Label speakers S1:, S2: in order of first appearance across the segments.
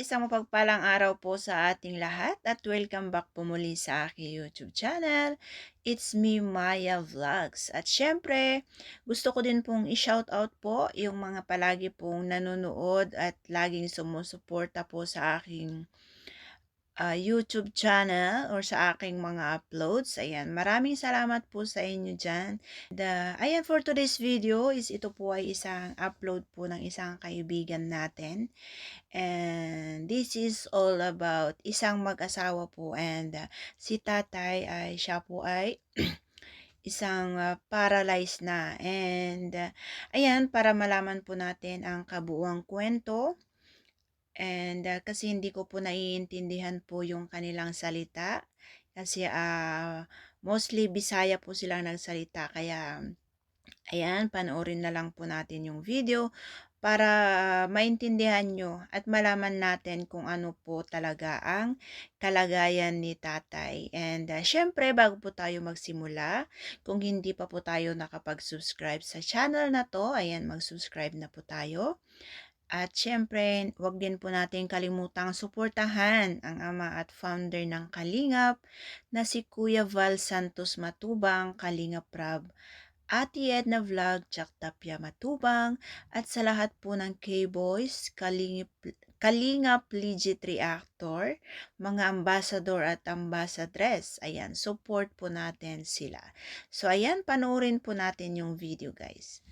S1: isang mapagpalang araw po sa ating lahat at welcome back po muli sa aking YouTube channel. It's me, Maya Vlogs. At syempre, gusto ko din pong i-shoutout po yung mga palagi pong nanonood at laging sumusuporta po sa aking YouTube channel or sa aking mga uploads. Ayan, maraming salamat po sa inyo dyan. Ayan, for today's video is ito po ay isang upload po ng isang kaibigan natin. And this is all about isang mag-asawa po and si tatay ay siya po ay isang paralyzed na. And ayan, para malaman po natin ang kabuuang kwento. And kasi hindi ko po naiintindihan po yung kanilang salita. Kasi mostly Bisaya po silang nagsalita. Kaya ayan, panoorin na lang po natin yung video para maintindihan nyo at malaman natin kung ano po talaga ang kalagayan ni tatay. And syempre, bago po tayo magsimula, kung hindi pa po tayo nakapag-subscribe sa channel na to, ayan, mag-subscribe na po tayo. At syempre, wag din po natin kalimutang suportahan ang ama at founder ng Kalingap na si Kuya Val Santos Matubang, Kalingap Prab, Ate Edna Vlog, Jack Tapia Matubang, at sa lahat po ng K-Boys, Kalingap Legit Reactor, mga ambassador at ambassadress. Ayan, support po natin sila. So ayan, panoorin po natin yung video, guys.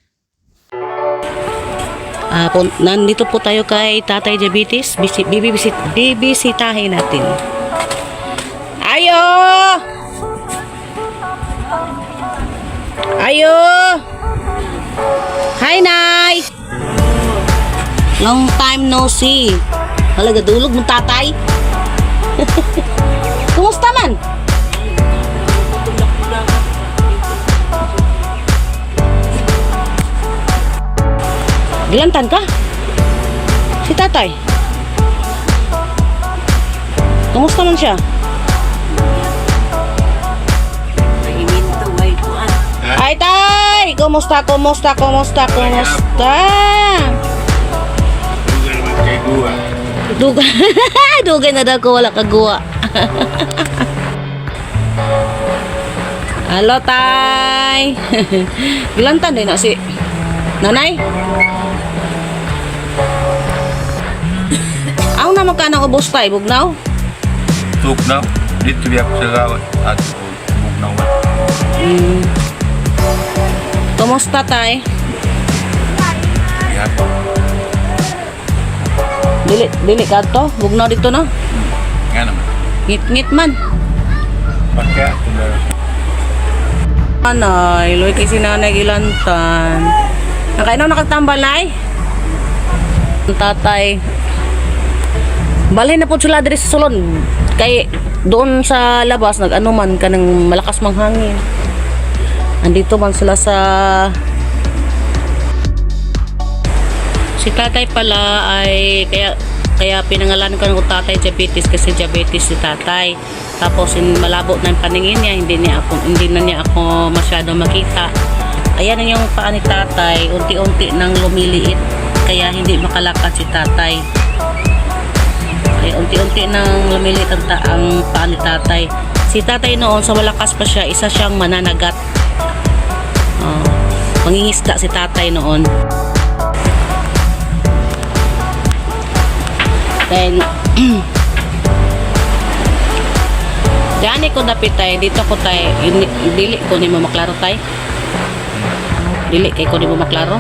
S2: Nandito po tayo kay Tatay Diabetes. Bibisitahin natin. Ayo! Ayo! Hi, Nay! Long time no see. Halaga dulog ng tatay. Kumusta man? Gilantan ka? Si tatay? Kumusta man siya? Ay, tay! Kumusta? Duga. Duga na daw ko, wala kagawa. Halo, tay! Gilantan din na si nanay? Ang naman ka ng ubos tayo, bugnaw?
S3: Bugnaw? Dito biya ko sa gawat at bugnaw.
S2: Kumusta tay?
S3: Yan.
S2: Dili ka to? Bugnaw dito no?
S3: Nga naman.
S2: Ngit-ngit man.
S3: Bakit?
S2: Anay, loy kay si nanay gilantan. Nakainaw nakatambal nay? Ang tatay. Balay na po sila diri sa sulon. Kay doon sa labas nag-ano man ka ng malakas mang hangin. Andito man sila sa si tatay pala ay kaya pinangalan ko ng tatay diabetes kasi diabetes si tatay. Tapos malabo na yung paningin niya, hindi na niya ako masyado makita. Ayan na yung paa ni tatay, unti-unti nang lumiliit kaya hindi makalakad si tatay. Kaya unti-unti nang lumiliit ang paa ni tatay. Si tatay noon sa malakas pa siya, isa siyang mananagat. Mangingisda si tatay noon. Then Dani ko dapit tay, dito ko tay, dili ko ni mo maklaro tay. Dili kay ko ni mo maklaro.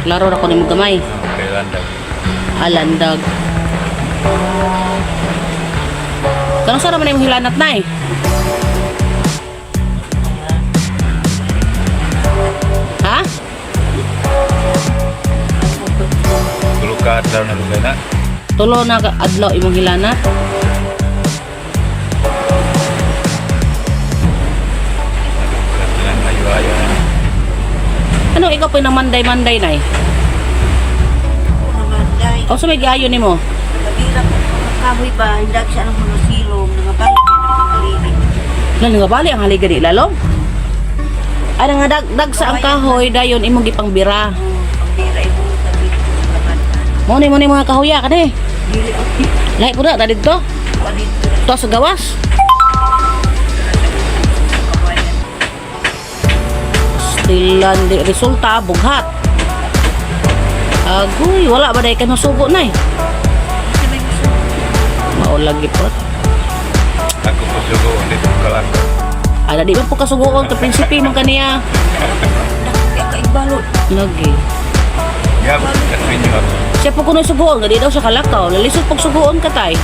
S2: Klaro ra ko ni mo gamay.
S3: Okay, landag.
S2: Alandag. Kanang sara man imong hilanat nay? Ha?
S3: Tulog ka at daw na lugay na.
S2: Tulo na adlaw imong hilanat.
S3: Ayo-ayo na.
S2: Ano ikaw po na manday-manday nay? O sa may gayo ni mo?
S4: Nagirap kahoy ba, hindi siya ng mga silong, mga balik yan ang haligi.
S2: Nga bali ang haliga ni lalong? Ay nga dag sa ang kahoy dayon imong gipang bira.
S4: Pambira yung sabi ko sa laban.
S2: Mo ni mga kahuya ka ni.
S4: Dili okay.
S2: Lahi po na, tadi to.
S4: Dito.
S2: To sa gawas.
S4: Kabayan.
S2: Stilan di resulta, bughat. Agoy, wala ba dahil ka nasubo na eh. Mao lagi po.
S3: Aku po sugo dito kalang.
S2: Ada di ba po kasugoon ka prinsipi man kaniya.
S4: Kaya kaibalot.
S2: Lagi.
S3: Ya, kasi nyo ako.
S2: Siya po kuno sugoon, gadi daw siya kalakaw. Lalisod pag sugoon ka tay.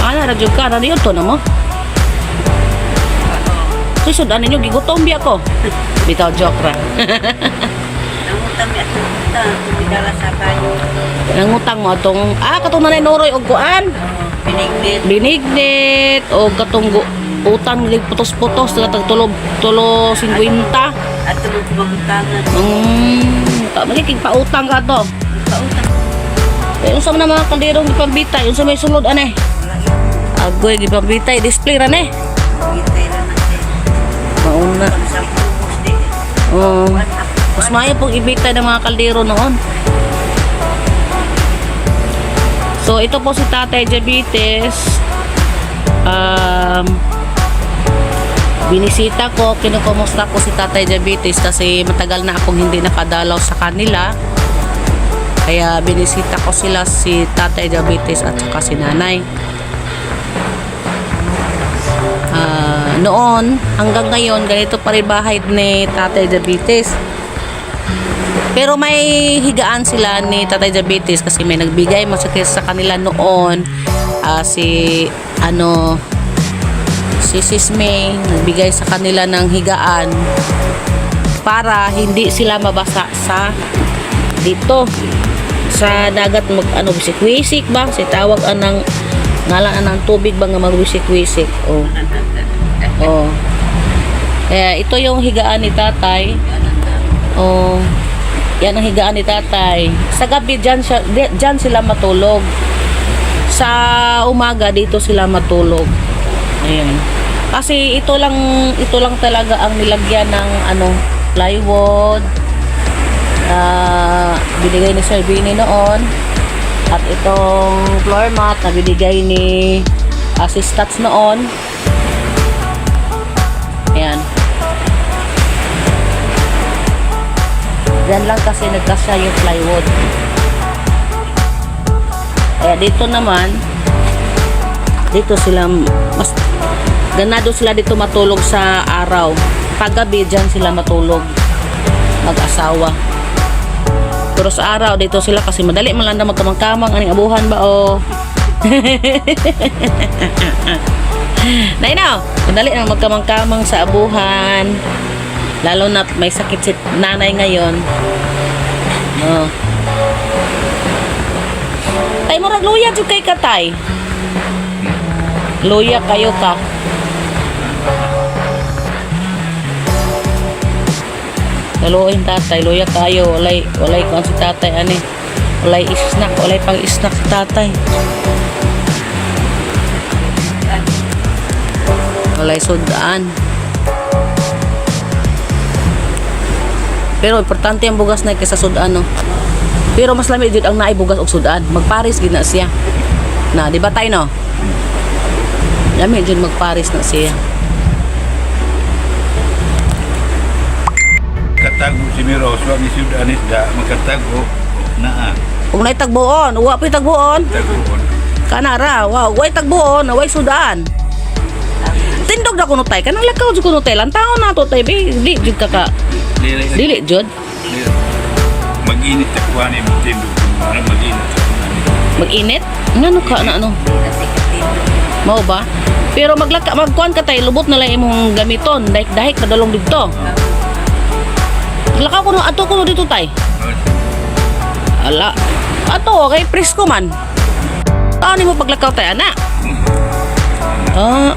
S2: Ana radyo ka, na yun to na mo. Susod, ano nyo, gigutom biya ko. Bitaw joke ra.
S4: Nangutang niya sa pidala sa kayo.
S2: Nangutang mo atong, katong nanay noroy og kuan.
S4: Pinignit.
S2: Binignit o katong utang lig putos-putos na tagtulob 50.
S4: At tulog mangutangan.
S2: Magiging pautang ka to.
S4: Pautang.
S2: Yung sa mga kalderong ipambitay, yung sa may sulod ane. Agoy ipambitay, display ran eh.
S4: Gitay lang natin.
S2: Mauna.
S4: Sa pupus di.
S2: Mas maayo pong ibitay ng mga kaldero noon. So ito po si Tatay Diabetes. Binisita ko, kinukumusta ko si Tatay Diabetes kasi matagal na akong hindi nakadalaw sa kanila. Kaya binisita ko sila, si Tatay Diabetes at saka si Nanay. Noon hanggang ngayon ganito pa rin bahay ni Tatay Diabetes. Pero may higaan sila ni Tatay Diabetes kasi may nagbigay masakit sa kanila noon. Si Sis May nagbigay sa kanila ng higaan para hindi sila mabasa sa dito sa dagat bisik-wisik ba si tawag anang ngalan ng tubig ba nga magwisik-wisik. Kaya ito yung higaan ni Tatay. Yan ang higaan ni Tatay. Sa gabi dyan sila matulog. Sa umaga dito sila matulog. Ayan. Kasi ito lang talaga ang nilagyan ng plywood. Binigay ni Sir Bini noon. At itong floor mat na binigay ni Assistats noon. Ayan. Diyan lang kasi nagkasya yung plywood. Kaya dito naman, dito sila, mas ganado sila dito matulog sa araw. Paggabi, dyan sila matulog. Mag-asawa. Pero sa araw, dito sila kasi madali man lang na magkamang-kamang. Aning abuhan ba o? Nainaw, madali na magkamang-kamang sa abuhan. Lalo na may sakit si nanay ngayon. Tay mo luya jud kay katay. Luya kayo ka. Laluin tatay, luya kayo. Walay ko si tatay ani. Walay snack, walay pang snack si tatay. Walay sudan. Pero importante ang bugas na kaysa sudan, no? Pero mas lamig jud ang naay bugas og sudan. Magparis gid na siya. Na, di ba tay no? Lamig jud magparis na siya.
S3: Katago si Miro, swag ni Siyud Anis da magkatago naa.
S2: Kung naay tagbuon, wa pa tagbuon.
S3: Tagoon.
S2: Kanara, wow, way tagbuon, way sudan. Tindog na kuno tay, kanang lakaw jud kuno tay. Lantaw na to tay, di jud ka. Dili jud.
S3: Mag-init sa kuha ni Tindog. Mag-init.
S2: Mag-init? Ngano ka na ano? Mao ba? Pero magkuan ka tay, lubot na lang imong gamiton. Dahik kadalong dito. Lakaw kuno ato kuno dito tay. Ala. Ato kay presko man. Ani mo paglakaw tay ana?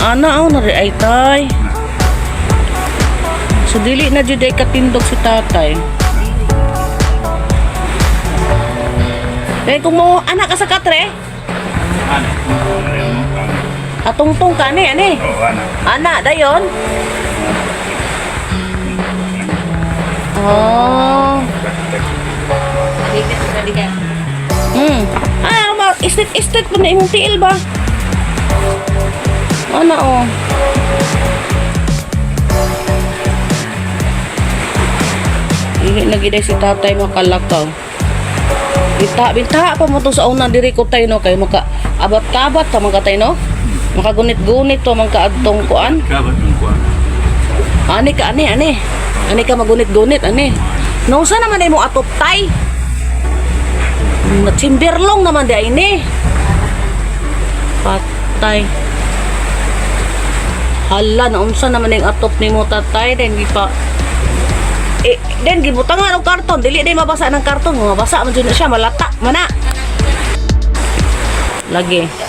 S2: Ana na ay tay. So dili na jud ay katindog si tatay. Kaya kung mo anak ka sa katre, atungtong ka ni, ani?
S3: Oo, anak.
S2: Anak, dayon? Estate pa na imong tiil ba? Ano oh. Ini lagi dai si tatay makalakaw. Binta pa mo to sa una diri ko tay no kay maka abat-kabat ta man katay no. Makagunit-gunit to man kaadtong kuan.
S3: Kabat ng kuwan.
S2: Ani ka magunit-gunit ani. No sa naman ay mo atop tay. Natsimberlong naman di ini. Patay. Hala, naunsa naman yung atop ni mo tatay. Den gipa. Den gibutangan og karton. Dili day mabasa ng karton. Mabasa man dyan siya. Malata. Mana. Lagi.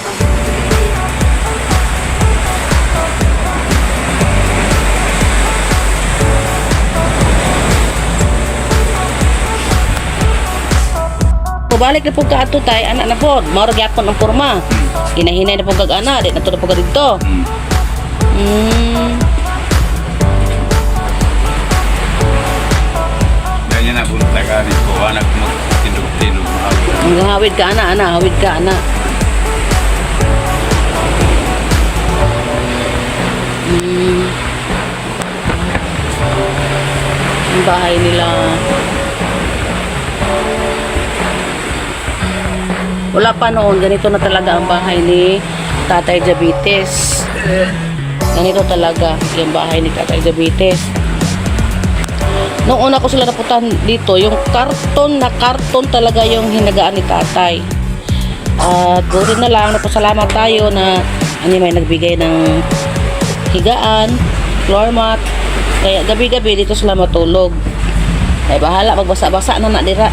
S2: Balik na po ka ato tay, anak na po. Maura gyapon ang porma. Hinahinay na po kag ana, di na to na po ka dito.
S3: Ganyan na punta ka rin ko. Anak mo, tinug-tinug mo.
S2: Hawid ka ana, hawid ka ana. Ang bahay nila. Wala pa noon, ganito na talaga ang bahay ni Tatay Diabetes. Ganito talaga yung bahay ni Tatay Diabetes. Noong una ko sila napuntahan dito, yung karton talaga yung hinagaan ni Tatay. At buti na lang, napasalamat tayo na may nagbigay ng higaan, floor mat. Kaya gabi-gabi dito sila matulog. Ay bahala, magbasa-basa na dira.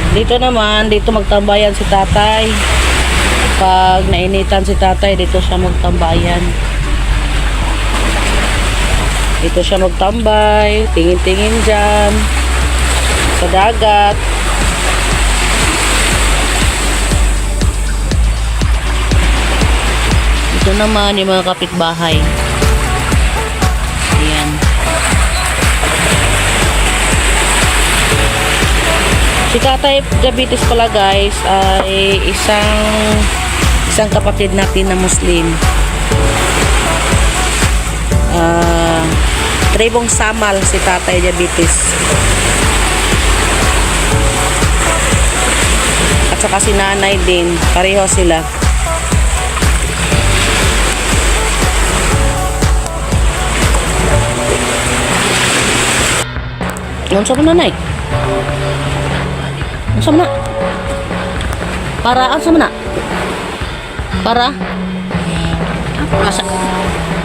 S2: Dito naman, dito magtambayan si tatay. Pag nainitan si tatay, dito siya magtambayan. Dito siya magtambay, tingin-tingin dyan, sa dagat. Dito naman yung mga kapitbahay. Ayan. Si Tatay Diabetes pala guys ay isang kapatid natin na Muslim. Tribong Samal si Tatay Diabetes. At saka si nanay din, pareho sila. Ano sa nanay? Asa mana? Para asa mana? Para? Asa?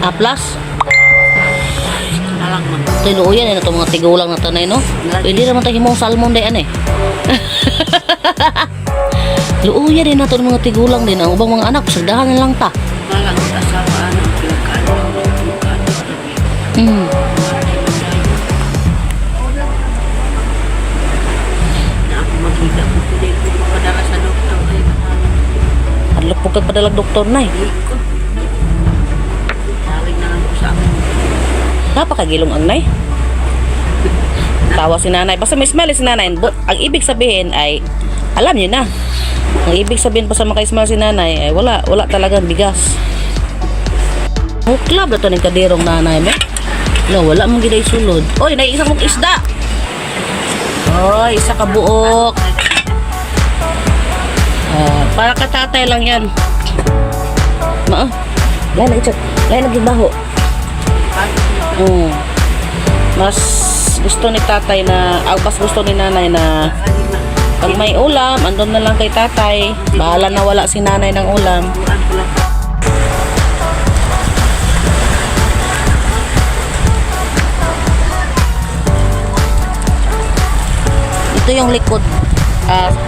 S2: Aplas?
S4: Nalang man.
S2: Tinuuyan na itong mga tigulang na tanay, no? Pwede naman tayo himong salmon day, ane. Luuyan din na itong mga tigulang din. Ang ubang mga anak, sagdahan na lang ta.
S4: Nalang sa asawa anak.
S2: Adlok po kagpadalag doktor na eh.
S4: Naling na lang po sa akin.
S2: Napakagilong ang nay. Tawa si nanay. Basta may smile si nanay. Ang ibig sabihin ay, alam niyo na. Ang ibig sabihin pa sa maka-smile si nanay ay wala talagang bigas. Muklab na to ng kadirong nanay. No, wala mong giday sulod. Oy, naiisang mong isda. Oy, isa ka buok. Para katatay lang yan. Lain na ichak. Lain na gibaho. Mas gusto ni tatay na, mas gusto ni nanay na pag may ulam, andun na lang kay tatay. Bahala na wala si nanay ng ulam. Ito yung likod.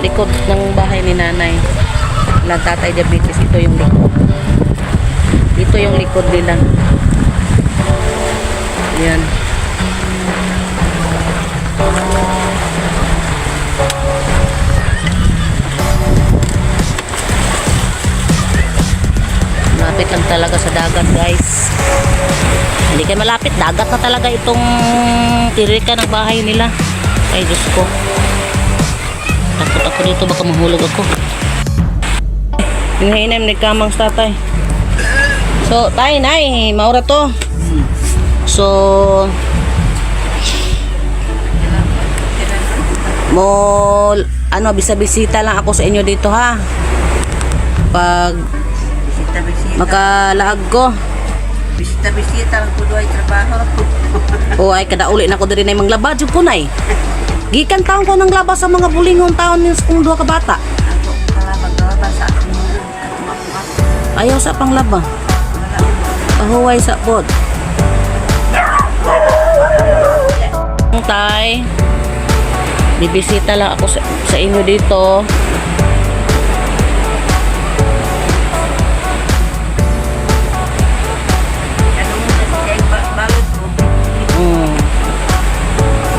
S2: Likod ng bahay ni nanay na Tatay Diabetes. Ito yung likod. Ito yung likod nila. Ayan. Lapit lang talaga sa dagat, guys. Hindi kayo malapit, dagat na talaga itong tirikan ng bahay nila. Ay, Diyos ko. Takot ako dito, baka mahulog ako. Hinahinay, nagkamang sa tatay. So, tay, nay, maura to. So, bisita lang ako sa inyo dito, ha. Pag
S4: Bisita-bisita.
S2: makalaag ko.
S4: Bisita-bisita lang po doon ay trabaho.
S2: O ay kada uli na ko diri na manglaba jud ko nay. Gikan taon ko nang laba sa mga bulingon taon nis kung duha ka bata.
S4: Ako pala maglaba sa akin mo.
S2: Ayaw sa panglaba. Pahuway sa pod. Tay, bibisita lang ako sa inyo dito.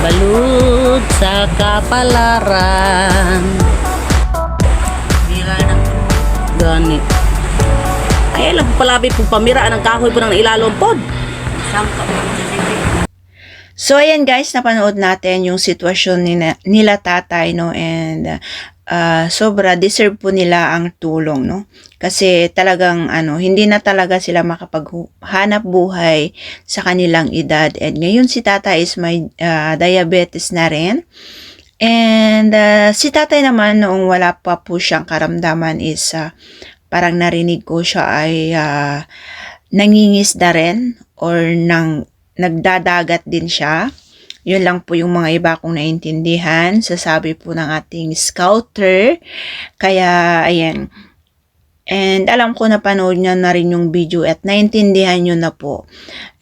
S2: Balud sa kapalaran. Gani. Ay, alam ko palabi po pamiraan ng kahoy po ng ilalong pod.
S1: So, ayan guys, napanood natin yung sitwasyon nila tatay, no? And sobra deserve po nila ang tulong, no? Kasi talagang hindi na talaga sila makapaghanap buhay sa kanilang edad. And ngayon si tatay is may diabetes na rin. And si tatay naman noong wala pa po siyang karamdaman is parang narinig ko siya ay nangingisda rin or nagdadagat din siya. Yun lang po yung mga iba kong naintindihan. Sasabi po ng ating scouter. Kaya, ayan. And alam ko na panood niya na rin yung video at naintindihan nyo na po.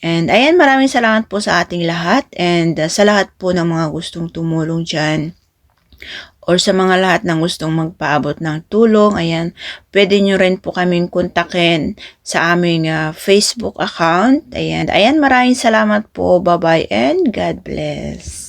S1: And ayan, maraming salamat po sa ating lahat. And sa lahat po ng mga gustong tumulong dyan. Or sa mga lahat ng gustong magpaabot ng tulong, ayan, pwede nyo rin po kaming kontakin sa aming Facebook account. Ayan, maraming salamat po. Bye-bye and God bless.